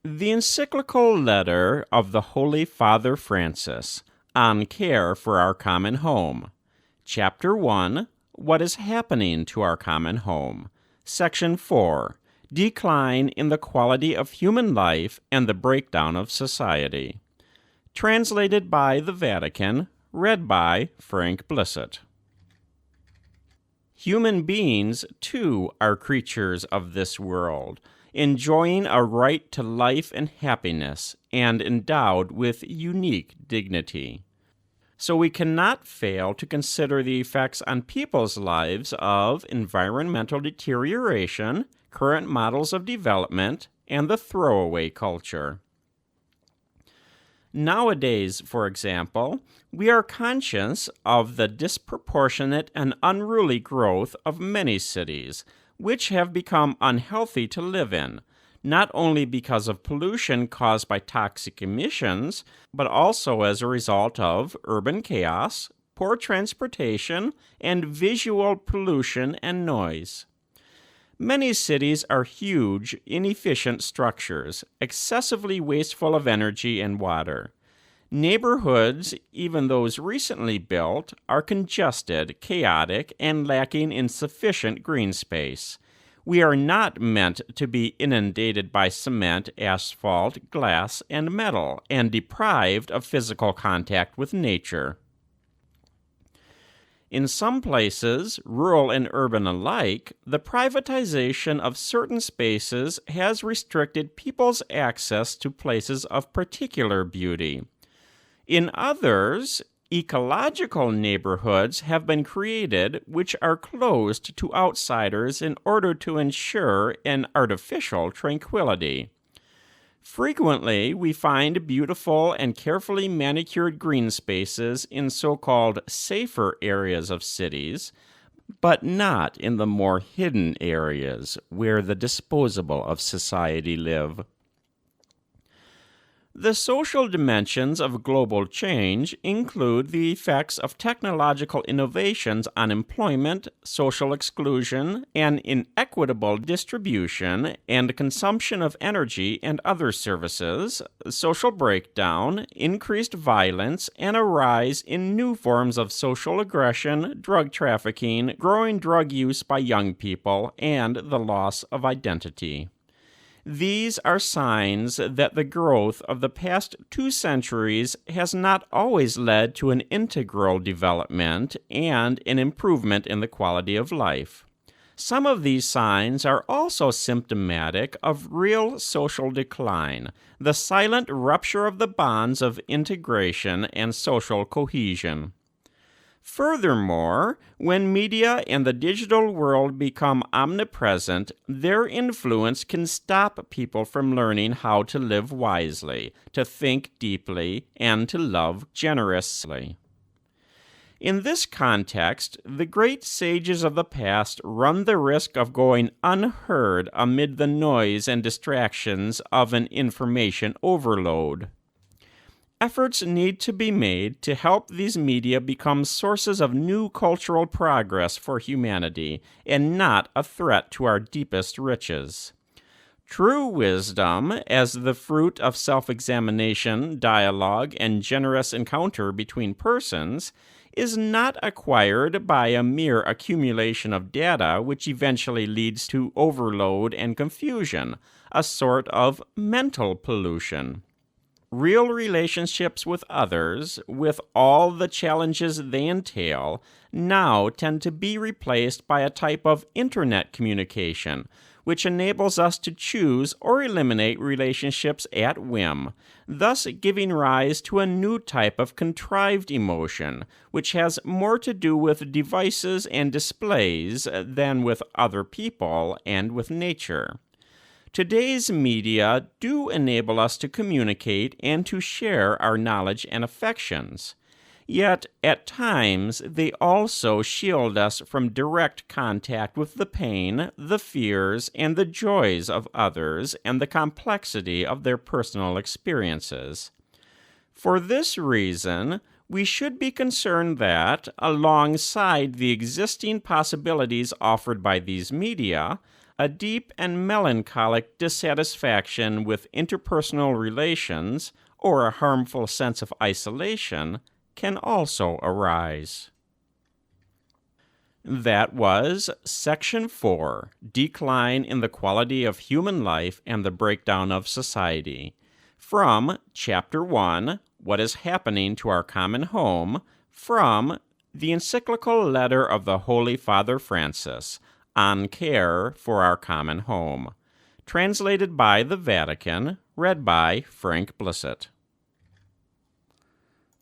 The encyclical letter of the Holy Father Francis on care for our common home. Chapter 1, What is happening to our common home? Section 4, Decline in the quality of human life and the breakdown of society. Translated by the Vatican, read by Frank Blissett. Human beings, too, are creatures of this world, enjoying a right to life and happiness, and endowed with unique dignity. So we cannot fail to consider the effects on people's lives of environmental deterioration, current models of development, and the throwaway culture. Nowadays, for example, we are conscious of the disproportionate and unruly growth of many cities, which have become unhealthy to live in, not only because of pollution caused by toxic emissions, but also as a result of urban chaos, poor transportation, and visual pollution and noise. Many cities are huge, inefficient structures, excessively wasteful of energy and water. Neighborhoods, even those recently built, are congested, chaotic, and lacking in sufficient green space. We are not meant to be inundated by cement, asphalt, glass, and metal, and deprived of physical contact with nature. In some places, rural and urban alike, the privatization of certain spaces has restricted people's access to places of particular beauty. In others, ecological neighborhoods have been created which are closed to outsiders in order to ensure an artificial tranquility. Frequently, we find beautiful and carefully manicured green spaces in so-called safer areas of cities, but not in the more hidden areas where the disposable of society live. The social dimensions of global change include the effects of technological innovations on employment, social exclusion, and inequitable distribution and consumption of energy and other services, social breakdown, increased violence, and a rise in new forms of social aggression, drug trafficking, growing drug use by young people, and the loss of identity. These are signs that the growth of the past 2 centuries has not always led to an integral development and an improvement in the quality of life. Some of these signs are also symptomatic of real social decline, the silent rupture of the bonds of integration and social cohesion. Furthermore, when media and the digital world become omnipresent, their influence can stop people from learning how to live wisely, to think deeply, and to love generously. In this context, the great sages of the past run the risk of going unheard amid the noise and distractions of an information overload. Efforts need to be made to help these media become sources of new cultural progress for humanity and not a threat to our deepest riches. True wisdom, as the fruit of self-examination, dialogue, and generous encounter between persons, is not acquired by a mere accumulation of data which eventually leads to overload and confusion, a sort of mental pollution. Real relationships with others, with all the challenges they entail, now tend to be replaced by a type of internet communication, which enables us to choose or eliminate relationships at whim, thus giving rise to a new type of contrived emotion, which has more to do with devices and displays than with other people and with nature. Today's media do enable us to communicate and to share our knowledge and affections. Yet, at times, they also shield us from direct contact with the pain, the fears, and the joys of others and the complexity of their personal experiences. For this reason, we should be concerned that, alongside the existing possibilities offered by these media, A deep and melancholic dissatisfaction with interpersonal relations, or a harmful sense of isolation, can also arise. That was Section 4, Decline in the Quality of Human Life and the Breakdown of Society, from Chapter 1, What is Happening to Our Common Home, from the Encyclical Letter of the Holy Father Francis on Care for Our Common Home, translated by the Vatican, read by Frank Blissett.